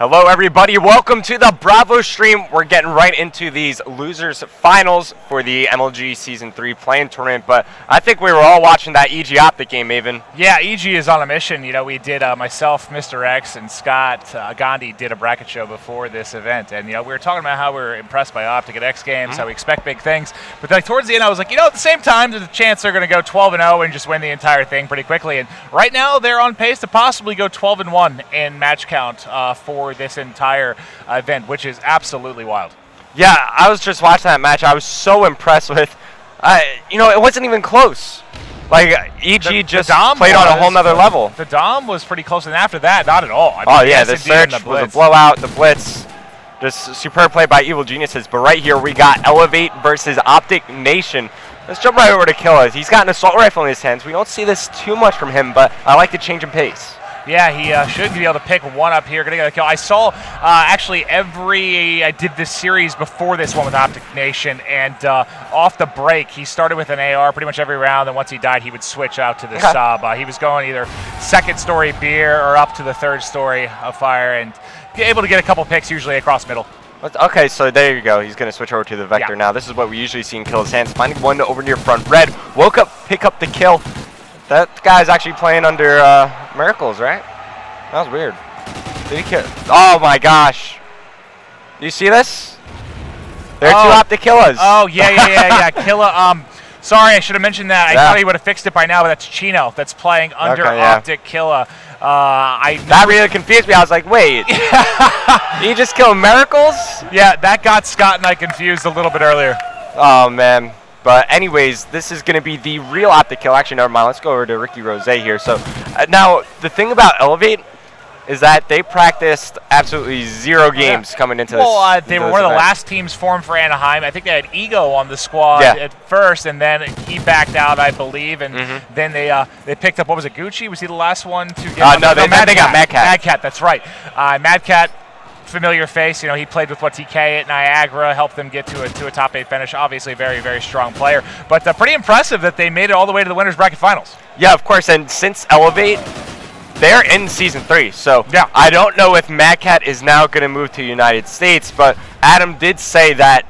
Hello everybody, welcome to the Bravo stream. We're getting right into these losers finals for the MLG Season 3 playing tournament, but I think we were all watching that EG OpTic game, Maven. Yeah, EG is on a mission. You know, we did, myself, Mr. X, and Scott Gandhi did a bracket show before this event, and, you know, we were talking about how we were impressed by OpTic at X Games, how we expect big things, but like towards the end I was like, you know, at the same time, there's a chance they're going to go 12-0 and just win the entire thing pretty quickly, and right now they're on pace to possibly go 12-1 in match count for this entire event, which is absolutely wild. Yeah, I was just watching that match. I was so impressed with, you know, it wasn't even close. Like, EG just played on a whole nother level. The Dom was pretty close, and after that, not at all. I mean, the Surge was a blowout, the Blitz, just superb play by Evil Geniuses. But right here, we got eLevate versus OpTic Nation. Let's jump right over to Killa. He's got an assault rifle in his hands. We don't see this too much from him, but I like the change in pace. Yeah, he should be able to pick one up here. Gonna get a kill. I saw actually I did this series before this one with OpTic Nation, and off the break, he started with an AR pretty much every round, and once he died, he would switch out to the sub. He was going either second story beer or up to the third story of fire, and able to get a couple picks usually across middle. Okay, so there you go. He's going to switch over to the Vector now. This is what we usually see in Killa's hands. Finding one over near front. Red woke up, pick up the kill. That guy's actually playing under Miracles, right? That was weird. Did he kill? Oh my gosh. Do you see this? There are two OpTic Killas. Oh, yeah. Killa, sorry, I should have mentioned that. I thought he would have fixed it by now, but that's Chino that's playing under OpTic Killa. That really confused me. I was like, wait. Did he just kill Miracles? Yeah, that got Scott and I confused a little bit earlier. Oh, man. But anyways, this is going to be the real OpTic kill. Actually, never mind. Let's go over to Ricky Rose here. So now the thing about eLevate is that they practiced absolutely zero games coming into this. Well, they were one of the last teams formed for Anaheim. I think they had Ego on the squad at first, and then he backed out, I believe, and then they picked up, what was it, Gucci? Was he the last one to get no, they got Mad Cat. Mad Cat, that's right. Mad Cat, familiar face. You know, he played with TK at Niagara, helped them get to a top 8 finish. Obviously, very, very strong player. But pretty impressive that they made it all the way to the winners bracket finals. Yeah, of course. And since eLevate, they're in Season 3. So I don't know if Mad Cat is now going to move to the United States, but Adam did say that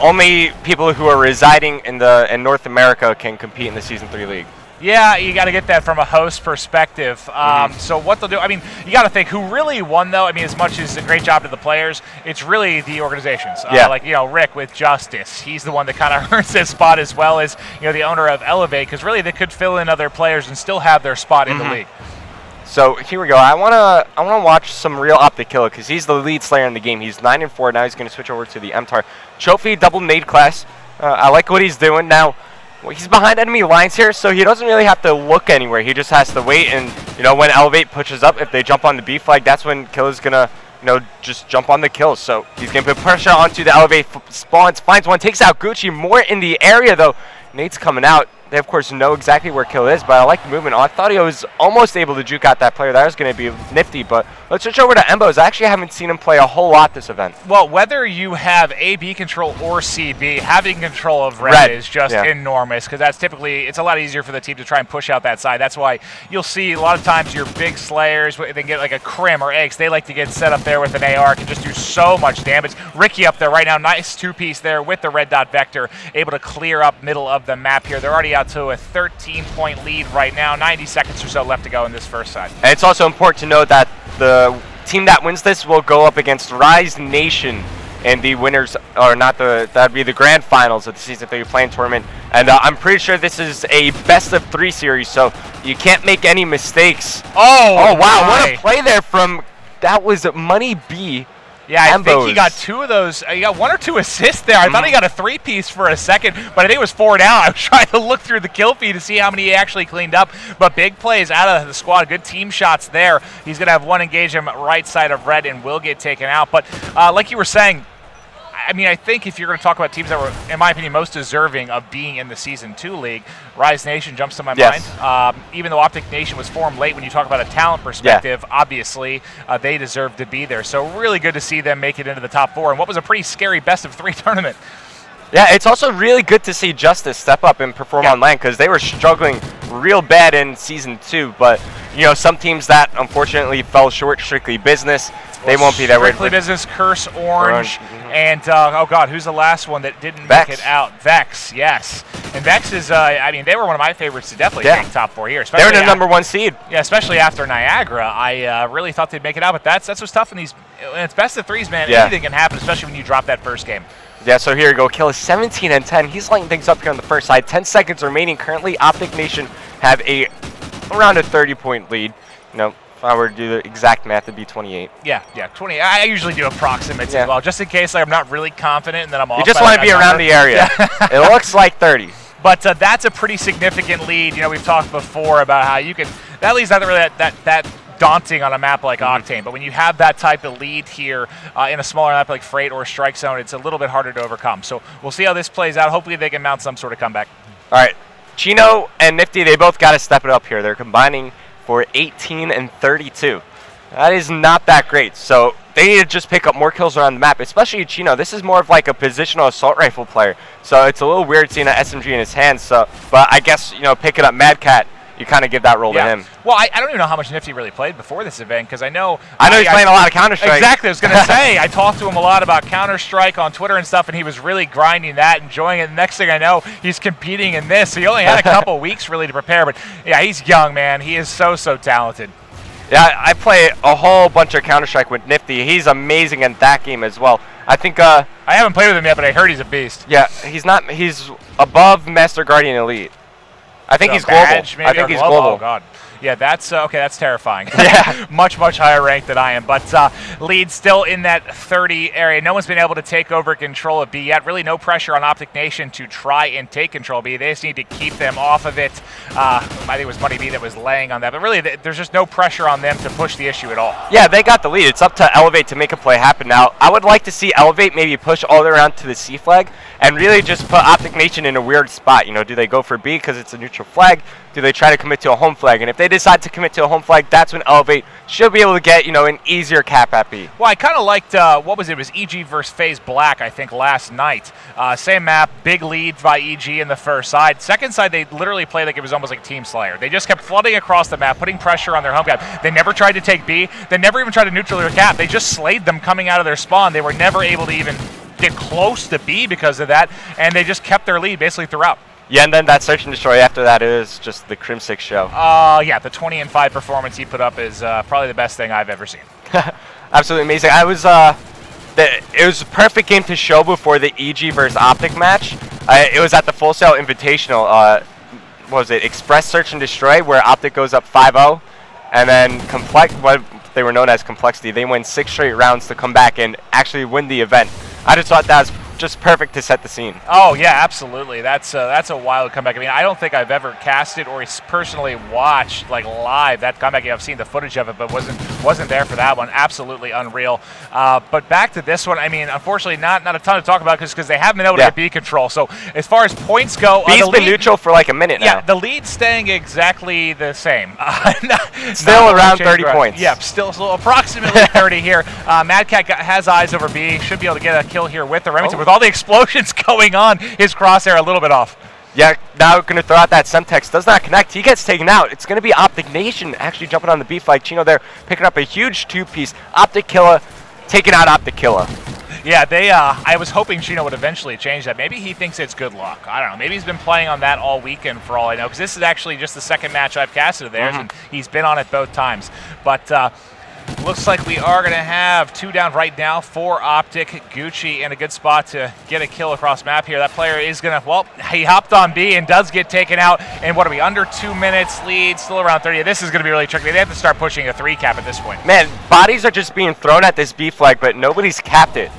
only people who are residing in North America can compete in the Season 3 league. Yeah, you got to get that from a host perspective. So what they'll do, I mean, you got to think who really won, though. I mean, as much as a great job to the players, it's really the organizations. Like, you know, Rick with Justice. He's the one that kind of earns this spot, as well as, you know, the owner of eLevate, because really they could fill in other players and still have their spot in the league. So here we go. I wanna watch some real OpTic Killa because he's the lead slayer in the game. He's 9-4 now. He's going to switch over to the MTAR Trophy double nade class. I like what he's doing now. Well, he's behind enemy lines here, so he doesn't really have to look anywhere. He just has to wait, and you know, when eLevate pushes up, if they jump on the B flag, that's when Killa's gonna, you know, just jump on the kills. So he's gonna put pressure onto the eLevate, spawns, finds one, takes out Gucci. More in the area though. Nate's coming out. They of course know exactly where Killa is, but I like the movement. I thought he was almost able to juke out that player. That was going to be nifty, but let's switch over to Embos. I actually haven't seen him play a whole lot this event. Well, whether you have AB control or CB, having control of red is just enormous, because that's typically, it's a lot easier for the team to try and push out that side. That's why you'll see a lot of times your big slayers, they get like a Crim or Eggs, they like to get set up there with an AR, can just do so much damage. Ricky up there right now, nice two-piece there with the red dot Vector, able to clear up middle of the map here. They're already out to a 13-point lead right now, 90 seconds or so left to go in this first side. And it's also important to note that the team that wins this will go up against Rise Nation, and the winners are not that'd be the grand finals of the Season 3 playing tournament. And I'm pretty sure this is a best-of-3 series, so you can't make any mistakes. Oh wow, what a play there from, that was Money B. Yeah, I think he got 2 of those. He got 1 or 2 assists there. I thought he got a 3-piece for a second, but I think it was 4 down. I was trying to look through the kill feed to see how many he actually cleaned up. But big plays out of the squad. Good team shots there. He's going to have one engage him right side of red and will get taken out. But like you were saying, I mean, I think if you're going to talk about teams that were, in my opinion, most deserving of being in the Season 2 league, Rise Nation jumps to my mind. Even though OpTic Nation was formed late, when you talk about a talent perspective, obviously, they deserve to be there. So really good to see them make it into the top 4, and what was a pretty scary best-of-3 tournament. Yeah, it's also really good to see Justice step up and perform on land, because they were struggling real bad in Season 2, but you know, some teams that unfortunately fell short, Strictly Business, they won't be that way. Strictly Business, Curse Orange, and oh god, who's the last one that didn't Vex. make it out? Vex, yes. And Vex is, I mean, they were one of my favorites to definitely take top 4 here. They're the #1 seed. Yeah, especially after Niagara. I really thought they'd make it out, but that's what's tough in these. When it's best of 3s, man. Anything can happen, especially when you drop that first game. Yeah, so here you go. Kill is 17 and 10. He's lighting things up here on the first side. 10 seconds remaining. Currently, OpTic Nation have around a 30-point lead. You know, if I were to do the exact math, it'd be 28. Yeah, 20. I usually do approximates as well, just in case I'm not really confident and then I'm off. You just want to be around the area. It looks like 30. But that's a pretty significant lead. You know, we've talked before about how you can. That lead's not really that daunting on a map like Octane, but when you have that type of lead here in a smaller map like Freight or Strike Zone, it's a little bit harder to overcome. So we'll see how this plays out. Hopefully they can mount some sort of comeback. All right, Chino and Nifty, they both got to step it up here. They're combining for 18 and 32. That is not that great. So they need to just pick up more kills around the map, especially Chino. This is more of like a positional assault rifle player, so it's a little weird seeing an SMG in his hands. So, but I guess, you know, picking up Mad Cat, you kind of give that role to him. Well, I don't even know how much Nifty really played before this event, because I know he's playing a lot of Counter-Strike. Exactly, I was going to say, I talked to him a lot about Counter-Strike on Twitter and stuff, and he was really grinding that, enjoying it. The next thing I know, he's competing in this. So he only had a couple weeks really to prepare, but yeah, he's young, man. He is so talented. Yeah, I play a whole bunch of Counter-Strike with Nifty. He's amazing in that game as well. I think I haven't played with him yet, but I heard he's a beast. Yeah, he's above Master Guardian Elite. I think he's global. I think he's global. Oh god. Yeah, that's okay. That's terrifying. Yeah, much higher ranked than I am. But lead still in that 30 area. No one's been able to take over control of B yet. Really, no pressure on OpTic Nation to try and take control of B. They just need to keep them off of it. I think it was Money B that was laying on that. But really, there's just no pressure on them to push the issue at all. Yeah, they got the lead. It's up to eLevate to make a play happen now. I would like to see eLevate maybe push all the way around to the C flag and really just put OpTic Nation in a weird spot. You know, do they go for B because it's a neutral flag? Do they try to commit to a home flag? And if they decide to commit to a home flag, that's when eLevate should be able to get, you know, an easier cap at B. Well, I kind of liked, what was it? It was EG versus FaZe Black, I think, last night. Same map, big lead by EG in the first side. Second side, they literally played like it was almost like Team Slayer. They just kept flooding across the map, putting pressure on their home cap. They never tried to take B. They never even tried to neutral their cap. They just slayed them coming out of their spawn. They were never able to even get close to B because of that, and they just kept their lead basically throughout. Yeah, and then that search and destroy after that is just the Crimsix show. Yeah, the 20 and 5 performance he put up is probably the best thing I've ever seen. Absolutely amazing. It was a perfect game to show before the EG versus OpTic match. It was at the Full Sail Invitational. What was it? Express Search and Destroy, where OpTic goes up 5-0, and then what they were known as Complexity. They win 6 straight rounds to come back and actually win the event. I just thought that was just perfect to set the scene. Oh yeah, absolutely. That's a wild comeback. I mean, I don't think I've ever casted or personally watched like live that comeback. I've seen the footage of it, but wasn't there for that one. Absolutely unreal. But back to this one. I mean, unfortunately, not a ton to talk about because they haven't been able to get B control. So as far as points go, B's been neutral for like a minute now. Yeah, the lead's staying exactly the same. Still around 30 points. Yeah, still approximately 30 here. Mad Cat has eyes over B. Should be able to get a kill here with the Remington. With all the explosions going on, his crosshair a little bit off. Yeah, now going to throw out that Semtex. Does not connect. He gets taken out. It's going to be OpTic Nation actually jumping on the B flag. Chino there picking up a huge 2-piece. OpTic Killa taking out OpTic Killa. Yeah, I was hoping Chino would eventually change that. Maybe he thinks it's good luck. I don't know. Maybe he's been playing on that all weekend for all I know, because this is actually just the second match I've casted of theirs, and he's been on it both times. But looks like we are going to have 2 down right now for OpTic. Gucci in a good spot to get a kill across map here. That player is going to, well, he hopped on B and does get taken out. And what are we, under 2 minutes lead, still around 30. This is going to be really tricky. They have to start pushing a 3 cap at this point. Man, bodies are just being thrown at this B flag, but nobody's capped it.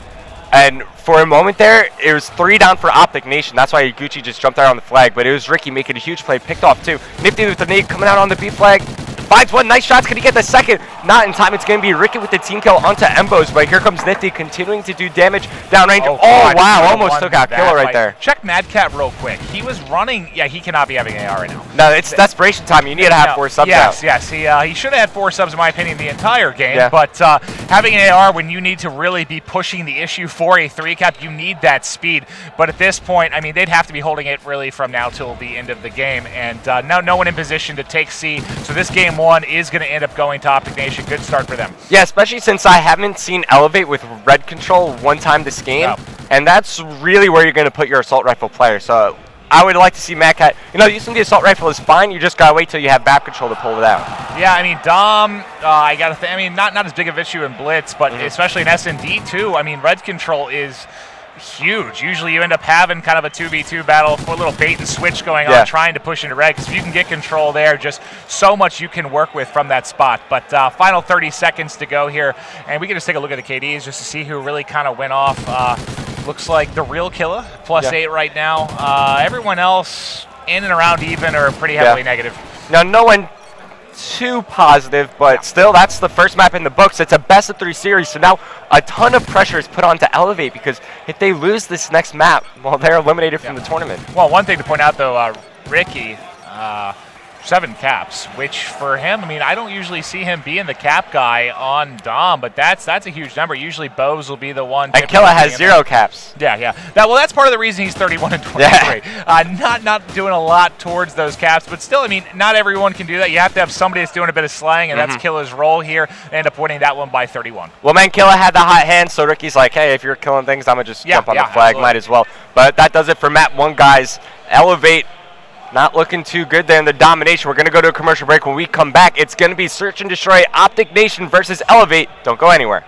And for a moment there, it was 3 down for OpTic Nation. That's why Gucci just jumped out on the flag. But it was Ricky making a huge play, picked off 2. Nifty with the nade coming out on the B flag. Finds one, nice shots. Can he get the second? not in time. It's going to be Ricky with the team kill onto Embos, but here comes Nifty continuing to do damage downrange. Oh, God, wow, almost took out Killer right there. Check Madcat real quick. He was running. Yeah, he cannot be having AR right now. No, it's desperation time. You need to have 4 subs out. Yes. He should have had 4 subs, in my opinion, the entire game. But having an AR when you need to really be pushing the issue for a 3-cap, you need that speed. But at this point, I mean, they'd have to be holding it really from now till the end of the game. And no one in position to take C. So this game 1 is going to end up going to OpTic Nation. Good start for them. Yeah, especially since I haven't seen eLevate with red control one time this game. No. And that's really where you're going to put your assault rifle player. So I would like to see Madcat. Using the assault rifle is fine. You just got to wait till you have map control to pull it out. Yeah, I mean, Dom, I got to think, I mean, not as big of an issue in Blitz, but especially in S&D too. I mean, red control is huge. Usually you end up having kind of a 2v2 battle for a little bait and switch going on, trying to push into red, because if you can get control there, just so much you can work with from that spot. But final 30 seconds to go here, and we can just take a look at the KDs just to see who really kind of went off. Looks like the real killer, +8 right now. Everyone else in and around even or pretty heavily negative. Now, no one too positive, but still, that's the first map in the books. It's a best-of-3 series, so now a ton of pressure is put on to eLevate, because if they lose this next map, well, they're eliminated from the tournament. Well, one thing to point out, though, Ricky, 7 caps, which for him, I mean, I don't usually see him being the cap guy on Dom, but that's a huge number. Usually Bose will be the one. And Killa has 0 caps. Yeah. That's part of the reason he's 31 and 23. Not doing a lot towards those caps, but still, I mean, not everyone can do that. You have to have somebody that's doing a bit of slaying, and that's Killa's role here. They end up winning that one by 31. Well, man, Killa had the hot hand, so Ricky's like, hey, if you're killing things, I'm going to just jump on the flag. Absolutely. Might as well. But that does it for map 1, guys. eLevate. Not looking too good there in the domination. We're going to go to a commercial break. When we come back, it's going to be Search and Destroy OpTic Nation versus eLevate. Don't go anywhere.